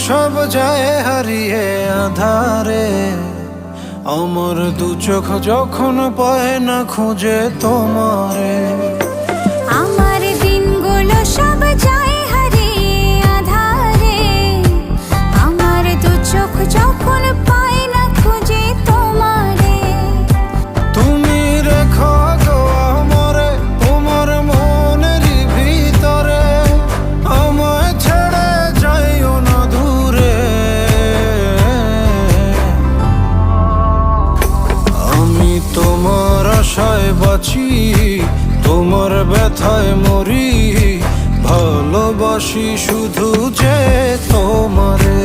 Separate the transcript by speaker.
Speaker 1: সব যায় হারিয়ে আধারে, আমার দু চোখ যখন পায় না খুঁজে তোমারে।
Speaker 2: আমার দিনগুলো সব যায় হারিয়ে আধারে, আমার দু চোখ যখন পায় না খুঁজে তোমারে।
Speaker 1: তুমি রেখো গো আমারে তোমার মনের ভিতরে, আমায় ছেড়ে যাইও না দূরে। আমি তোমার আশায় বাঁচি, তোমার ব্যথায় মরি, ভালোবাসি শুধু যে তোমারে।